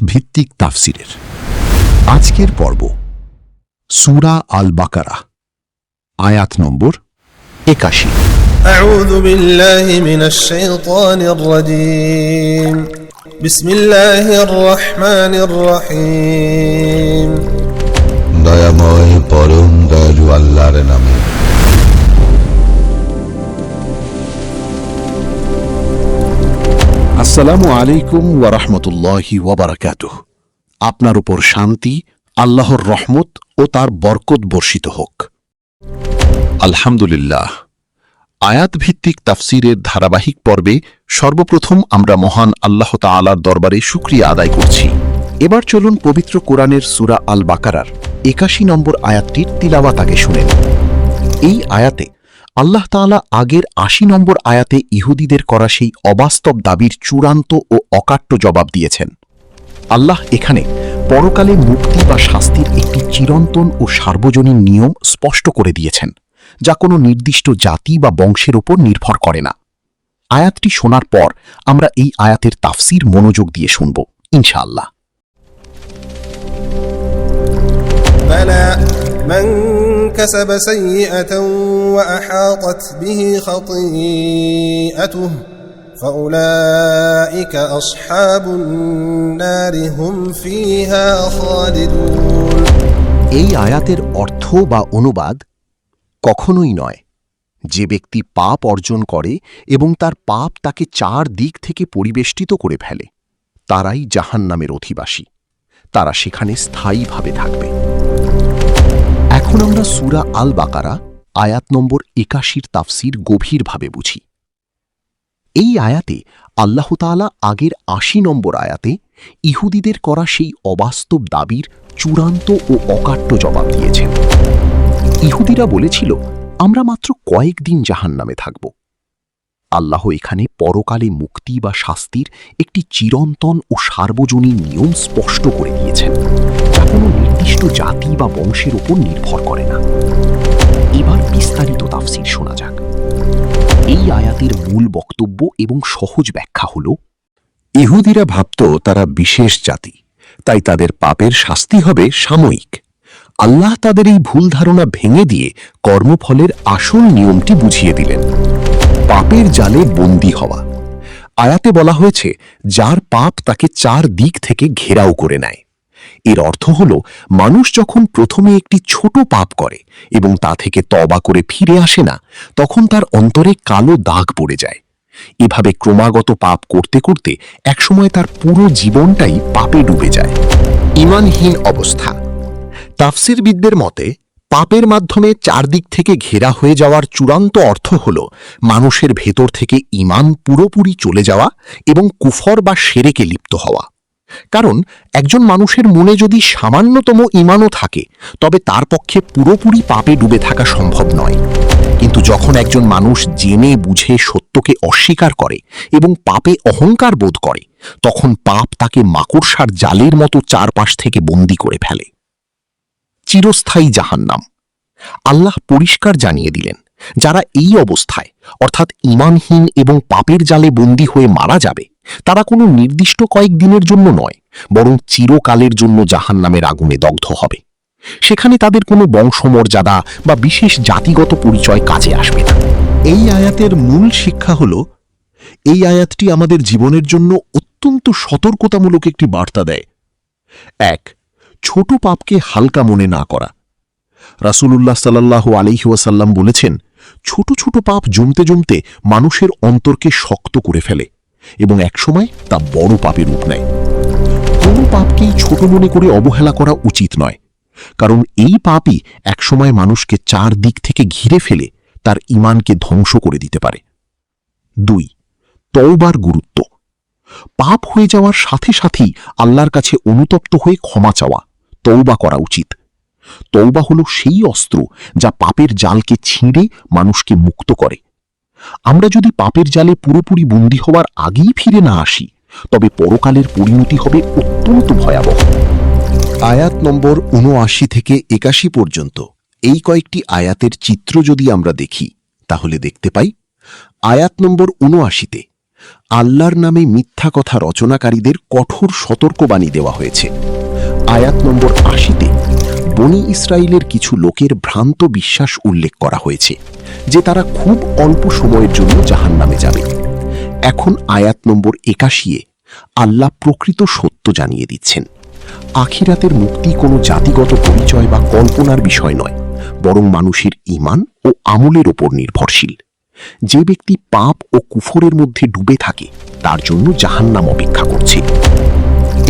ভিত্তিক তাফসিরের আজকের পর্ব সূরা আল বাকারা আয়াত নম্বর ৮১। আউযু বিল্লাহি মিনাশ শাইতানির রাজীম বিসমিল্লাহির রহমানির রহিম। দয়াময় পরম দয়ালু আল্লাহর নামে। আসসালামু আলাইকুম ওয়া রাহমাতুল্লাহি ওয়া বারাকাতুহু। আপনার উপর শান্তি, আল্লাহর রহমত ও তার বরকত বর্ষিত হোক। আলহামদুলিল্লাহ। আয়াত ভিত্তিক তাফসিরের ধারাবাহিক পর্বে সর্বপ্রথম আমরা মহান আল্লাহ তাআলার দরবারে শুকরিয়া আদায় করছি। এবার চলুন পবিত্র কোরআনের সূরা আল বাকারার ৮১ নম্বর আয়াতটির তিলাওয়াত আগে শুনেন। এই আয়াতে আল্লাহ তাআলা আগের ৮০ নম্বর আয়াতে ইহুদিদের করা সেই অবাস্তব দাবির চূড়ান্ত ও অকাট্য জবাব দিয়েছেন। আল্লাহ এখানে পরকালে মুক্তি বা শাস্তির একটি চিরন্তন ও সার্বজনীন নিয়ম স্পষ্ট করে দিয়েছেন, যা কোনো নির্দিষ্ট জাতি বা বংশের ওপর নির্ভর করে না। আয়াতটি শোনার পর আমরা এই আয়াতের তাফসির মনোযোগ দিয়ে শুনব ইনশাআল্লাহ। من كسب سيئة وأحاطت به خطيئته فأولئك أصحاب النار هم فيها خالدون। এই আয়াতের অর্থ বা অনুবাদ কখনোই নয়, যে ব্যক্তি পাপ অর্জন করে এবং তার পাপ তাকে চার দিক থেকে পরিবেষ্টিত করে ফেলে, তারাই জাহান্নামের অধিবাসী। তারা সেখানে স্থায়ীভাবে থাকবে। এখন আমরা সূরা আল বাকারা আয়াত নম্বর ৮১ তাফসির গভীরভাবে বুঝি। এই আয়াতে আল্লাহ তাআলা আগের ৮০ নম্বর আয়াতে ইহুদিদের করা সেই অবাস্তব দাবির চূড়ান্ত ও অকাট্য জবাব দিয়েছেন। ইহুদিরা বলেছিল, আমরা মাত্র কয়েকদিন জাহান্নামে থাকব। আল্লাহ এখানে পরকালে মুক্তি বা শাস্তির একটি চিরন্তন ও সার্বজনীন নিয়ম স্পষ্ট করে দিয়েছেন, যা কোনো নির্দিষ্ট জাতি বা বংশের উপর নির্ভর করে না। এবার বিস্তারিত তাফসির শোনা যাক। এই আয়াতের মূল বক্তব্য এবং সহজ ব্যাখ্যা হল, ইহুদিরা ভাবত তারা বিশেষ জাতি, তাই তাদের পাপের শাস্তি হবে সাময়িক। আল্লাহ তাদের এই ভুল ধারণা ভেঙে দিয়ে কর্মফলের আসল নিয়মটি বুঝিয়ে দিলেন, পাপের জালে বন্দী হওয়া। আয়াতে বলা হয়েছে, যার পাপ তাকে চার দিক থেকে ঘেরাও করে নেয়। এর অর্থ হল, মানুষ যখন প্রথমে একটি ছোট পাপ করে এবং তা থেকে তওবা করে ফিরে আসে না, তখন তার অন্তরে কালো দাগ পড়ে যায়। এভাবে ক্রমাগত পাপ করতে করতে একসময় তার পুরো জীবনটাই পাপে ডুবে যায়। ঈমানহীন অবস্থা। তাফসিরবিদদের মতে পাপের মাধ্যমে চারদিক থেকে ঘেরা হয়ে যাওয়ার চূড়ান্ত অর্থ হল মানুষের ভেতর থেকে ঈমান পুরোপুরি চলে যাওয়া এবং কুফর বা শিরকে লিপ্ত হওয়া। কারণ একজন মানুষের মনে যদি সামান্যতম ঈমানও থাকে, তবে তার পক্ষে পুরোপুরি পাপে ডুবে থাকা সম্ভব নয়। কিন্তু যখন একজন মানুষ জেনে বুঝে সত্যকে অস্বীকার করে এবং পাপে অহংকার বোধ করে, তখন পাপ তাকে মাকড়সার জালের মতো চারপাশ থেকে বন্দী করে ফেলে। চিরস্থায়ী জাহান্নাম। আল্লাহ পরিষ্কার জানিয়ে দিলেন, যারা এই অবস্থায় অর্থাৎ ঈমানহীন এবং পাপের জালে বন্দী হয়ে মারা যাবে, তারা কোনো নির্দিষ্ট কয়েকদিনের জন্য নয়, বরং চিরকালের জন্য জাহান্নামের আগুনে দগ্ধ হবে। সেখানে তাদের কোনো বংশমর্যাদা বা বিশেষ জাতিগত পরিচয় কাজে আসবে না। এই আয়াতের মূল শিক্ষা হল, এই আয়াতটি আমাদের জীবনের জন্য অত্যন্ত সতর্কতামূলক একটি বার্তা দেয়। ১. ছোট পাপকে হালকা মনে না করা। রাসূলুল্লাহ সাল্লাল্লাহু আলাইহি ওয়াসাল্লাম বলেছেন, ছোট ছোট পাপ জমতে জমতে মানুষের অন্তরকে শক্ত করে ফেলে এবং একসময় তা বড় পাপে রূপ নেয়। কোনো পাপকেই ছোট মনে করে অবহেলা করা উচিত নয়, কারণ এই পাপই একসময় মানুষকে চার দিক থেকে ঘিরে ফেলে তার ঈমানকে ধ্বংস করে দিতে পারে। ২. তওবার গুরুত্ব। পাপ হয়ে যাওয়ার সাথে সাথেই আল্লাহর কাছে অনুতপ্ত হয়ে ক্ষমা চাওয়া, তওবা করা উচিত। তওবা হল সেই অস্ত্র যা পাপের জালকে ছিঁড়ে মানুষকে মুক্ত করে। আমরা যদি পাপের জালে পুরোপুরি বন্দী হওয়ার আগেই ফিরে না আসি, তবে পরকালের পরিণতি হবে অত্যন্ত ভয়াবহ। আয়াত নম্বর ৭৯ থেকে ৮১ পর্যন্ত এই কয়েকটি আয়াতের চিত্র যদি আমরা দেখি, তাহলে দেখতে পাই, আয়াত নম্বর ৭৯-তে আল্লাহর নামে মিথ্যা কথা রচনাকারীদের কঠোর সতর্কবাণী দেওয়া হয়েছে। আয়াত নম্বর ৮০-তে বনি ইসরায়েলের কিছু লোকের ভ্রান্ত বিশ্বাস উল্লেখ করা হয়েছে যে তারা খুব অল্প সময়ের জন্য জাহান্নামে যাবে। এখন আয়াত নম্বর ৮১-এ আল্লাহ প্রকৃত সত্য জানিয়ে দিচ্ছেন। আখিরাতের মুক্তি কোনো জাতিগত পরিচয় বা কল্পনার বিষয় নয়, বরং মানুষের ঈমান ও আমলের ওপর নির্ভরশীল। যে ব্যক্তি পাপ ও কুফরের মধ্যে ডুবে থাকে তার জন্য জাহান্নাম অপেক্ষা করছে।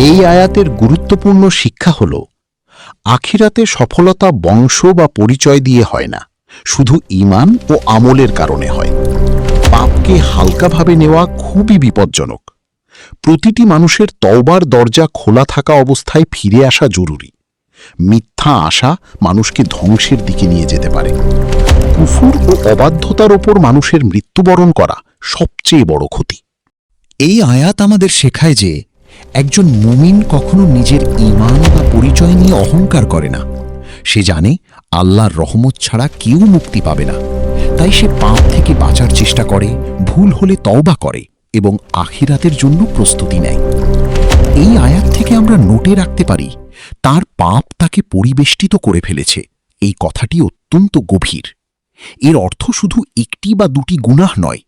এই আয়াতের গুরুত্বপূর্ণ শিক্ষা হল, আখিরাতে সফলতা বংশ বা পরিচয় দিয়ে হয় না, শুধু ঈমান ও আমলের কারণে হয়। পাপকে হালকাভাবে নেওয়া খুবই বিপজ্জনক। প্রতিটি মানুষের তওবার দরজা খোলা থাকা অবস্থায় ফিরে আসা জরুরি। মিথ্যা আশা মানুষকে ধ্বংসের দিকে নিয়ে যেতে পারে। কুফর ও অবাধ্যতার ওপর মানুষের মৃত্যুবরণ করা সবচেয়ে বড় ক্ষতি। এই আয়াত আমাদের শেখায় যে একজন মুমিন কখনো নিজের ঈমান বা পরিচয় নিয়ে অহংকার করে না। সে জানে আল্লাহর রহমত ছাড়া কেউ মুক্তি পাবে না, তাই সে পাপ থেকে বাঁচার চেষ্টা করে, ভুল হলে তওবা করে এবং আখিরাতের জন্য প্রস্তুতি নেয়। এই আয়াত থেকে আমরা নোটে রাখতে পারি তার পাপ তাকে পরিবেষ্টিত করে ফেলেছে। এই কথাটি অত্যন্ত গভীর। এর অর্থ শুধু একটি বা দুটি গুনাহ নয়,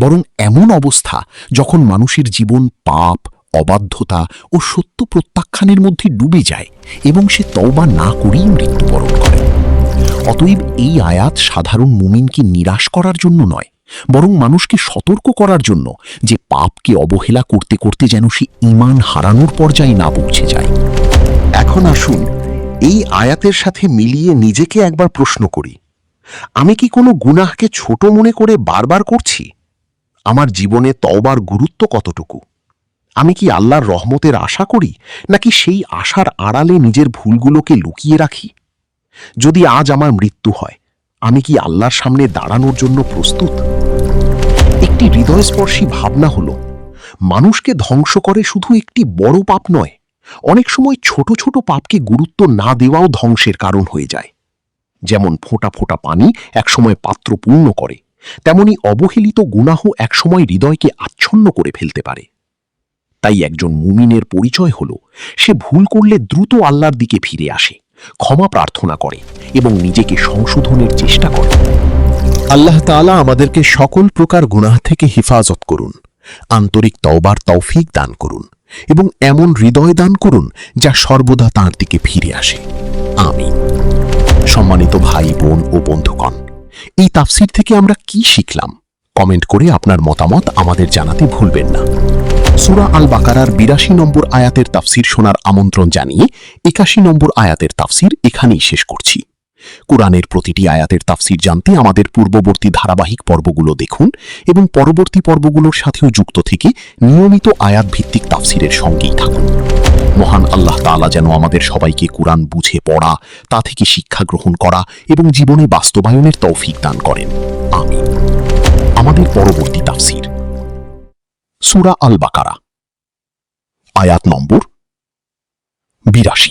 বরং এমন অবস্থা যখন মানুষের জীবন পাপ, অবাধ্যতা ও সত্য প্রত্যাখ্যানের মধ্যে ডুবে যায় এবং সে তওবা না করেই মৃত্যুবরণ করে। অতএব এই আয়াত সাধারণ মুমিনকে নিরাশ করার জন্য নয়, বরং মানুষকে সতর্ক করার জন্য যে পাপকে অবহেলা করতে করতে যেন সে ঈমান হারানোর পর্যায়ে না পৌঁছে যায়। এখন আসুন এই আয়াতের সাথে মিলিয়ে নিজেকে একবার প্রশ্ন করি, আমি কি কোনো গুনাহকে ছোট মনে করে বারবার করছি? আমার জীবনে তওবার গুরুত্ব কতটুকু? আমি কি আল্লাহর রহমতের আশা করি, নাকি সেই আশার আড়ালে নিজের ভুলগুলোকে লুকিয়ে রাখি? যদি আজ আমার মৃত্যু হয়, আমি কি আল্লাহর সামনে দাঁড়ানোর জন্য প্রস্তুত? একটি হৃদয়স্পর্শী ভাবনা হলো, মানুষকে ধ্বংস করে শুধু একটি বড় পাপ নয়, অনেক সময় ছোট ছোট পাপকে গুরুত্ব না দেওয়াও ধ্বংসের কারণ হয়ে যায়। যেমন ফোঁটা ফোঁটা পানি একসময় পাত্র পূর্ণ করে, তেমনি অবহেলিত গুনাহ একসময় হৃদয়কে আচ্ছন্ন করে ফেলতে পারে। তাই একজন মুমিনের পরিচয় হল, সে ভুল করলে দ্রুত আল্লাহর দিকে ফিরে আসে, ক্ষমা প্রার্থনা করে এবং নিজেকে সংশোধনের চেষ্টা করে। আল্লাহ তাআলা আমাদেরকে সকল প্রকার গুনাহ থেকে হেফাজত করুন, আন্তরিক তওবার তৌফিক দান করুন এবং এমন হৃদয় দান করুন যা সর্বদা তাঁর দিকে ফিরে আসে। আমিন। সম্মানিত ভাই বোন ও বন্ধুগণ, এই তাফসীর থেকে আমরা কি শিখলাম? কমেন্ট করে আপনার মতামত আমাদের জানাতে ভুলবেন না। সূরা আল বাকারার ৮২ নম্বর আয়াতের তাফসীর শোনার আমন্ত্রণ জানিয়ে ৮১ নম্বর আয়াতের তাফসীর এখানেই শেষ করছি। কুরআনের প্রতিটি আয়াতের তাফসীর জানতে আমাদের পূর্ববর্তী ধারাবাহিক পর্বগুলো দেখুন এবং পরবর্তী পর্বগুলোর সাথেও যুক্ত থেকে নিয়মিত আয়াত ভিত্তিক তাফসীরের সঙ্গেই থাকুন। মহান আল্লাহ তাআলা যেন আমাদের সবাইকে কুরআন বুঝে পড়া, তা থেকে শিক্ষা গ্রহণ করা এবং জীবনে বাস্তবায়নের তৌফিক দান করেন। আমিন। আমাদের পরবর্তী তাফসীর সূরা আল বাকারা, আয়াত নম্বর ৮২।